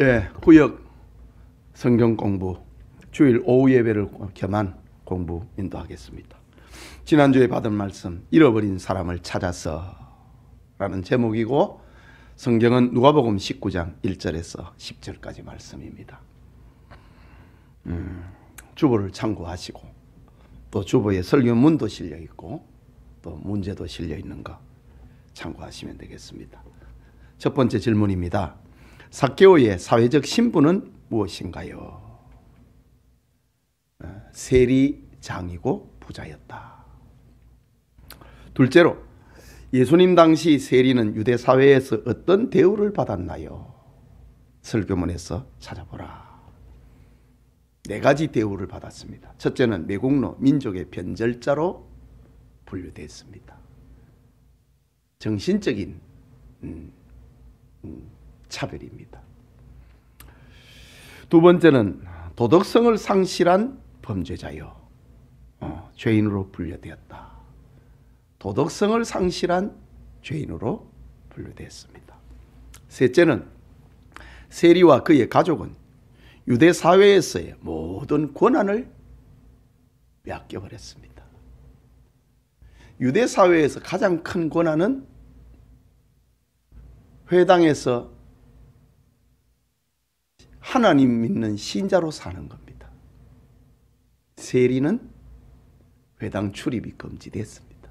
예, 구역 성경 공부, 주일 오후 예배를 겸한 공부 인도하겠습니다. 지난주에 받은 말씀, 잃어버린 사람을 찾아서 라는 제목이고, 성경은 누가복음 19장 1절에서 10절까지 말씀입니다. 주보를 참고하시고, 또 주보에 설교문도 실려 있고, 또 문제도 실려 있는 거 참고하시면 되겠습니다. 첫 번째 질문입니다. 삭개오의 사회적 신분은 무엇인가요? 세리장이고 부자였다. 둘째로, 예수님 당시 세리는 유대 사회에서 어떤 대우를 받았나요? 설교문에서 찾아보라. 4가지 대우를 받았습니다. 첫째는 매국노, 민족의 변절자로 분류됐습니다. 정신적인 차별입니다. 두 번째는 도덕성을 상실한 범죄자요, 죄인으로 분류되었다. 도덕성을 상실한 죄인으로 분류됐습니다. 셋째는 세리와 그의 가족은 유대 사회에서의 모든 권한을 빼앗겨버렸습니다. 유대 사회에서 가장 큰 권한은 회당에서 하나님 믿는 신자로 사는 겁니다. 세리는 회당 출입이 금지됐습니다.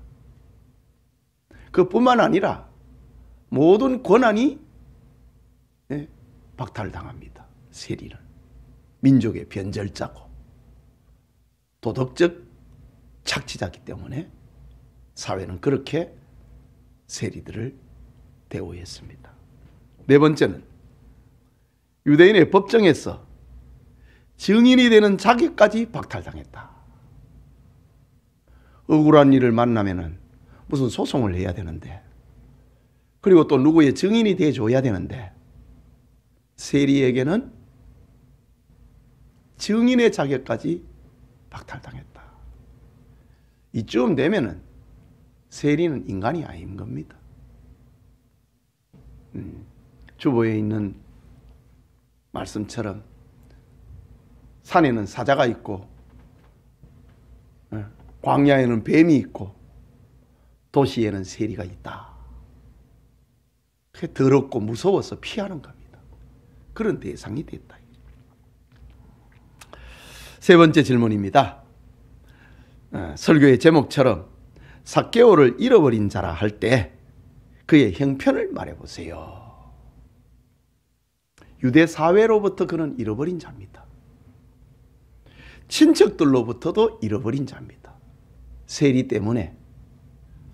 그뿐만 아니라 모든 권한이 박탈당합니다. 세리는 민족의 변절자고 도덕적 착취자이기 때문에 사회는 그렇게 세리들을 대우했습니다. 네 번째는 유대인의 법정에서 증인이 되는 자격까지 박탈당했다. 억울한 일을 만나면은 무슨 소송을 해야 되는데, 그리고 또 누구의 증인이 돼줘야 되는데, 세리에게는 증인의 자격까지 박탈당했다. 이쯤 되면은 세리는 인간이 아닌 겁니다. 주보에 있는 말씀처럼 산에는 사자가 있고, 광야에는 뱀이 있고, 도시에는 세리가 있다. 더럽고 무서워서 피하는 겁니다. 그런 대상이 됐다. 세 번째 질문입니다. 설교의 제목처럼 삭개오를 잃어버린 자라 할 때 그의 형편을 말해보세요. 유대 사회로부터 그는 잃어버린 자입니다. 친척들로부터도 잃어버린 자입니다. 세리 때문에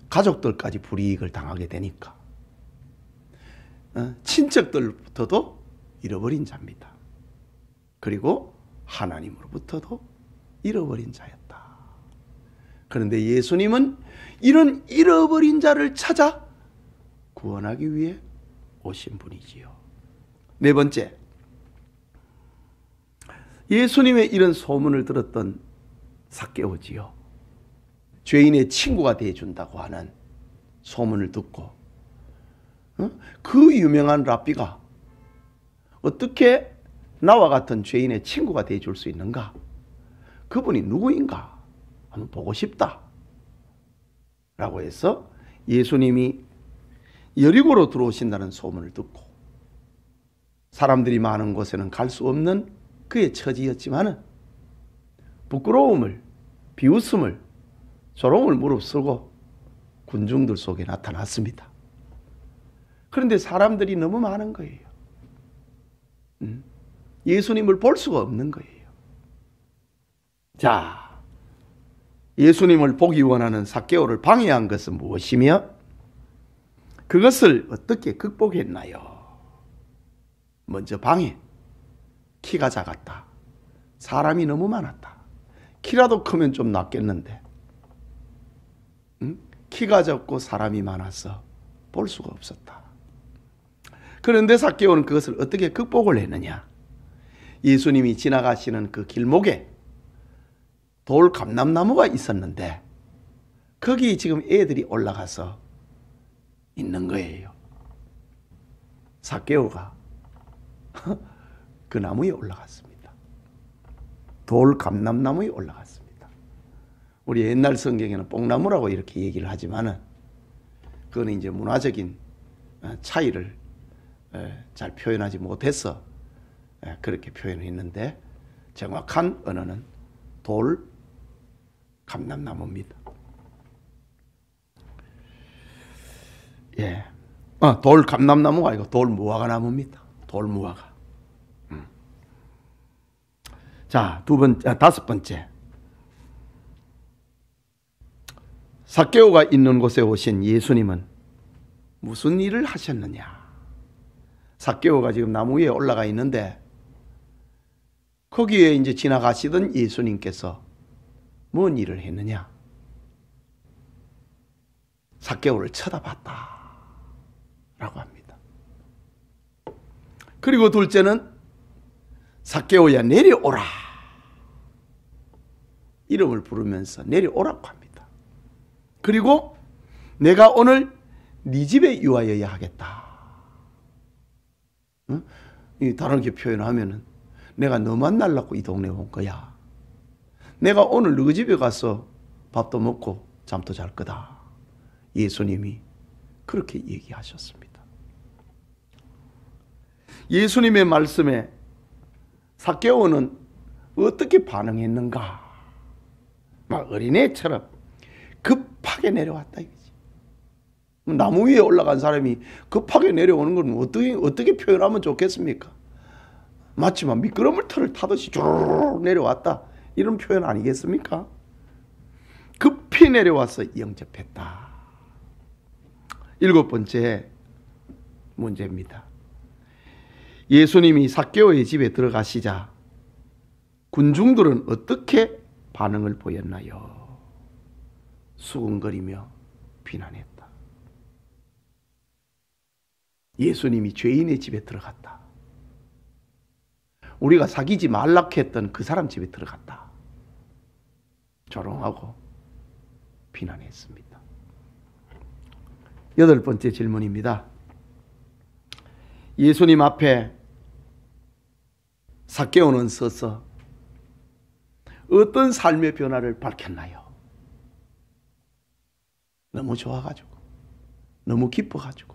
가족들까지 불이익을 당하게 되니까 친척들부터도 잃어버린 자입니다. 그리고 하나님으로부터도 잃어버린 자였다. 그런데 예수님은 이런 잃어버린 자를 찾아 구원하기 위해 오신 분이지요. 네 번째, 예수님의 이런 소문을 들었던 삭개오지요. 죄인의 친구가 되어준다고 하는 소문을 듣고 그 유명한 랍비가 어떻게 나와 같은 죄인의 친구가 되어줄 수 있는가? 그분이 누구인가? 한번 보고 싶다 라고 해서 예수님이 여리고로 들어오신다는 소문을 듣고, 사람들이 많은 곳에는 갈 수 없는 그의 처지였지만은 부끄러움을, 비웃음을, 조롱을 무릅쓰고 군중들 속에 나타났습니다. 그런데 사람들이 너무 많은 거예요. 예수님을 볼 수가 없는 거예요. 자, 예수님을 보기 원하는 삭개오를 방해한 것은 무엇이며 그것을 어떻게 극복했나요? 먼저 방해. 키가 작았다. 사람이 너무 많았다. 키라도 크면 좀 낫겠는데 키가 적고 사람이 많아서 볼 수가 없었다. 그런데 삭개오는 그것을 어떻게 극복을 했느냐? 예수님이 지나가시는 그 길목에 돌 감람나무가 있었는데 거기 지금 애들이 올라가서 있는 거예요. 삭개오가 그 나무에 올라갔습니다. 돌 감람나무에 올라갔습니다. 우리 옛날 성경에는 뽕나무라고 이렇게 얘기를 하지만은 그거는 이제 문화적인 차이를 잘 표현하지 못해서 그렇게 표현했는데 정확한 언어는 돌 감람나무입니다. 예, 돌 감람나무가 아니고 돌 무화과 나무입니다. 돌 무화과. 자, 다섯 번째. 삭개오가 있는 곳에 오신 예수님은 무슨 일을 하셨느냐? 삭개오가 지금 나무 위에 올라가 있는데 거기에 이제 지나가시던 예수님께서 뭔 일을 했느냐? 삭개오를 쳐다봤다 라고 합니다. 그리고 둘째는 삭개오야 내려오라 이름을 부르면서 내려오라고 합니다. 그리고 내가 오늘 네 집에 유하여야 하겠다. 응? 다르게 표현하면은 내가 너 만나려고 이 동네에 온 거야. 내가 오늘 너 집에 가서 밥도 먹고 잠도 잘 거다. 예수님이 그렇게 얘기하셨습니다. 예수님의 말씀에 삭개오는 어떻게 반응했는가? 막 어린애처럼 급하게 내려왔다 이거지. 나무 위에 올라간 사람이 급하게 내려오는 건 어떻게 표현하면 좋겠습니까? 마치 막 미끄러물틀을 타듯이 쭈르르 내려왔다 이런 표현 아니겠습니까? 급히 내려와서 영접했다. 일곱 번째 문제입니다. 예수님이 삭개오의 집에 들어가시자 군중들은 어떻게 반응을 보였나요? 수군거리며 비난했다. 예수님이 죄인의 집에 들어갔다. 우리가 사귀지 말라고 했던 그 사람 집에 들어갔다. 조롱하고 비난했습니다. 여덟 번째 질문입니다. 예수님 앞에 삭개오는 서서 어떤 삶의 변화를 밝혔나요? 너무 좋아가지고, 너무 기뻐가지고.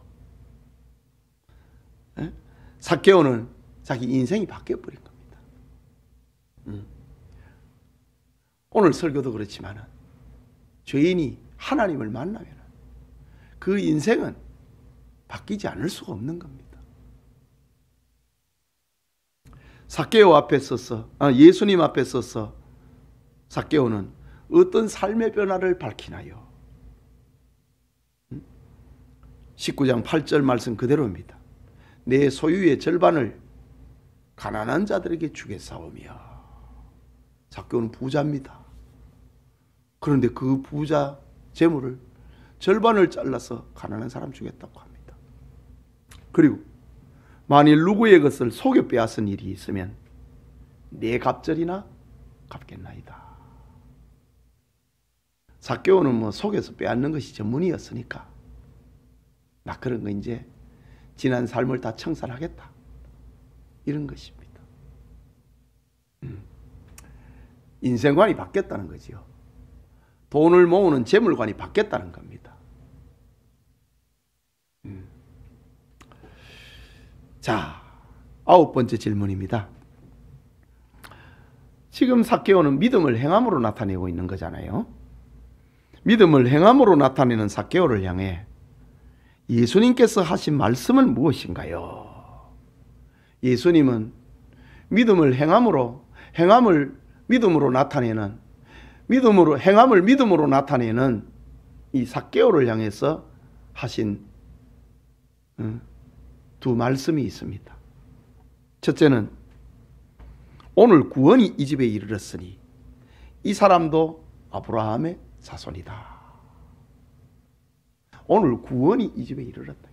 삭개오는 자기 인생이 바뀌어버린 겁니다. 오늘 설교도 그렇지만 죄인이 하나님을 만나면 그 인생은 바뀌지 않을 수가 없는 겁니다. 삭개오 앞에 서서 예수님 앞에 서서 삭개오는 어떤 삶의 변화를 밝히나요? 19장 8절 말씀 그대로입니다. 내 소유의 절반을 가난한 자들에게 주겠사오며. 삭개오는 부자입니다. 그런데 그 부자 재물을 절반을 잘라서 가난한 사람 주겠다고 합니다. 그리고 만일 누구의 것을 속여 빼앗은 일이 있으면 네 갑절이나 갚겠나이다. 삭개오는 속여서 빼앗는 것이 전문이었으니까 나 그런 거 이제 지난 삶을 다 청산하겠다 이런 것입니다. 인생관이 바뀌었다는 거지요. 돈을 모으는 재물관이 바뀌었다는 겁니다. 자, 아홉 번째 질문입니다. 지금 삭개오는 믿음을 행함으로 나타내고 있는 거잖아요. 믿음을 행함으로 나타내는 삭개오를 향해 예수님께서 하신 말씀은 무엇인가요? 예수님은 믿음을 행함을 믿음으로 나타내는 행함을 믿음으로 나타내는 이 삭개오를 향해서 하신 두 말씀이 있습니다. 첫째는 오늘 구원이 이 집에 이르렀으니 이 사람도 아브라함의 자손이다. 오늘 구원이 이 집에 이르렀다.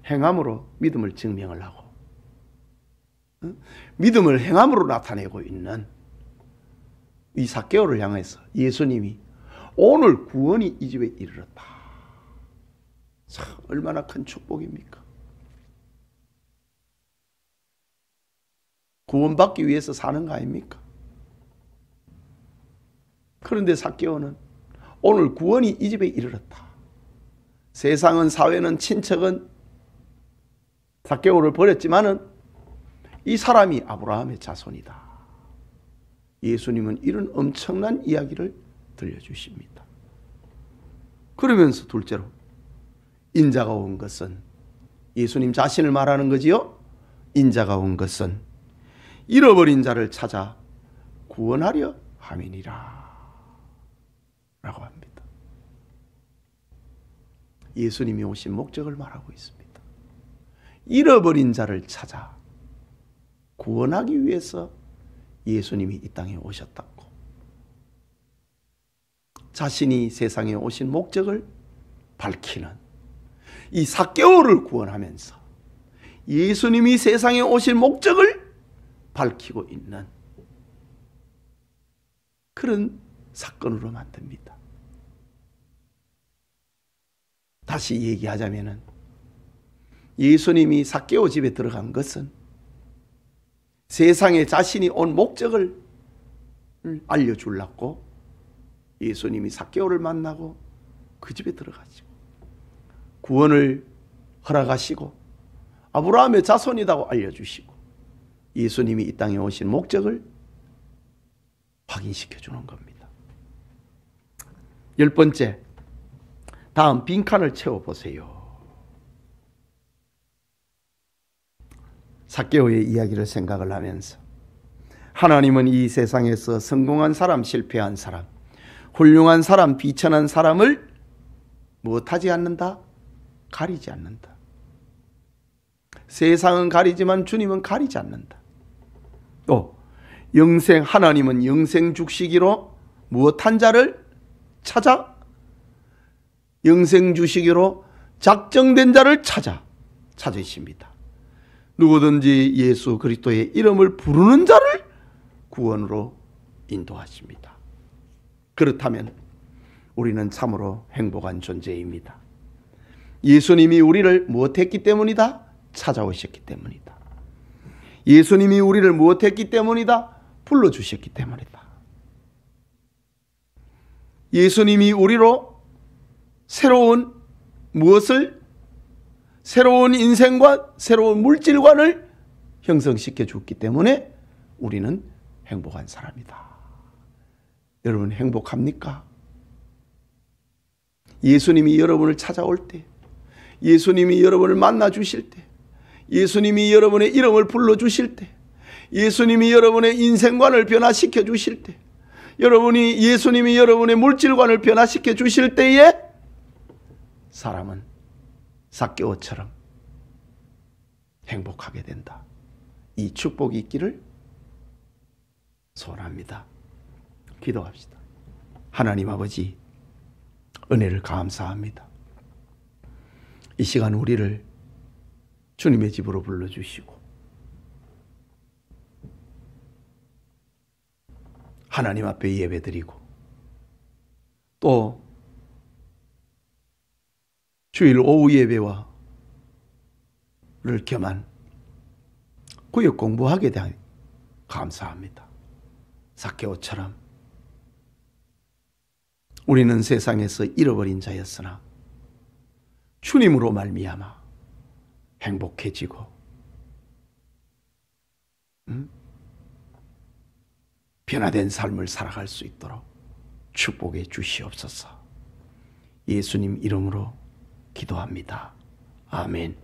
행함으로 믿음을 증명을 하고 믿음을 행함으로 나타내고 있는 이 삭개오를 향해서 예수님이 오늘 구원이 이 집에 이르렀다. 참 얼마나 큰 축복입니까? 구원받기 위해서 사는 거 아닙니까? 그런데 삭개오는 오늘 구원이 이 집에 이르렀다. 세상은, 사회는, 친척은 삭개오를 버렸지만은 이 사람이 아브라함의 자손이다. 예수님은 이런 엄청난 이야기를 들려주십니다. 그러면서 둘째로 인자가 온 것은, 예수님 자신을 말하는 거지요. 인자가 온 것은 잃어버린 자를 찾아 구원하려 함이니라 라고 합니다. 예수님이 오신 목적을 말하고 있습니다. 잃어버린 자를 찾아 구원하기 위해서 예수님이 이 땅에 오셨다고, 자신이 세상에 오신 목적을 밝히는 이 삭개오를 구원하면서 예수님이 세상에 오신 목적을 밝히고 있는 그런 사건으로 만듭니다. 다시 얘기하자면은 예수님이 삭개오 집에 들어간 것은 세상에 자신이 온 목적을 알려주려고 예수님이 삭개오를 만나고 그 집에 들어가시고 구원을 허락하시고 아브라함의 자손이라고 알려주시고 예수님이 이 땅에 오신 목적을 확인시켜 주는 겁니다. 10번째, 다음 빈칸을 채워보세요. 삭개오의 이야기를 생각을 하면서 하나님은 이 세상에서 성공한 사람, 실패한 사람, 훌륭한 사람, 비천한 사람을 무엇하지 않는다? 가리지 않는다. 세상은 가리지만 주님은 가리지 않는다. 또 하나님은 영생 주시기로 무엇한 자를 찾아? 영생 주시기로 작정된 자를 찾으십니다. 누구든지 예수 그리스도의 이름을 부르는 자를 구원으로 인도하십니다. 그렇다면 우리는 참으로 행복한 존재입니다. 예수님이 우리를 무엇했기 때문이다? 찾아오셨기 때문이다. 예수님이 우리를 무엇했기 때문이다? 불러주셨기 때문이다. 예수님이 우리로 새로운 인생과 새로운 물질관을 형성시켜 줬기 때문에 우리는 행복한 사람이다. 여러분 행복합니까? 예수님이 여러분을 찾아올 때, 예수님이 여러분을 만나 주실 때, 예수님이 여러분의 이름을 불러주실 때, 예수님이 여러분의 인생관을 변화시켜 주실 때, 예수님이 여러분의 물질관을 변화시켜 주실 때에 사람은 삭개오처럼 행복하게 된다. 이 축복이 있기를 소원합니다. 기도합시다. 하나님 아버지, 은혜를 감사합니다. 이 시간 우리를 주님의 집으로 불러주시고 하나님 앞에 예배드리고 또 주일 오후 예배와 를 겸한 구역 공부하게 되 감사합니다. 삭개오처럼 우리는 세상에서 잃어버린 자였으나 주님으로 말미암아 행복해지고 변화된 삶을 살아갈 수 있도록 축복해 주시옵소서. 예수님 이름으로 기도합니다. 아멘.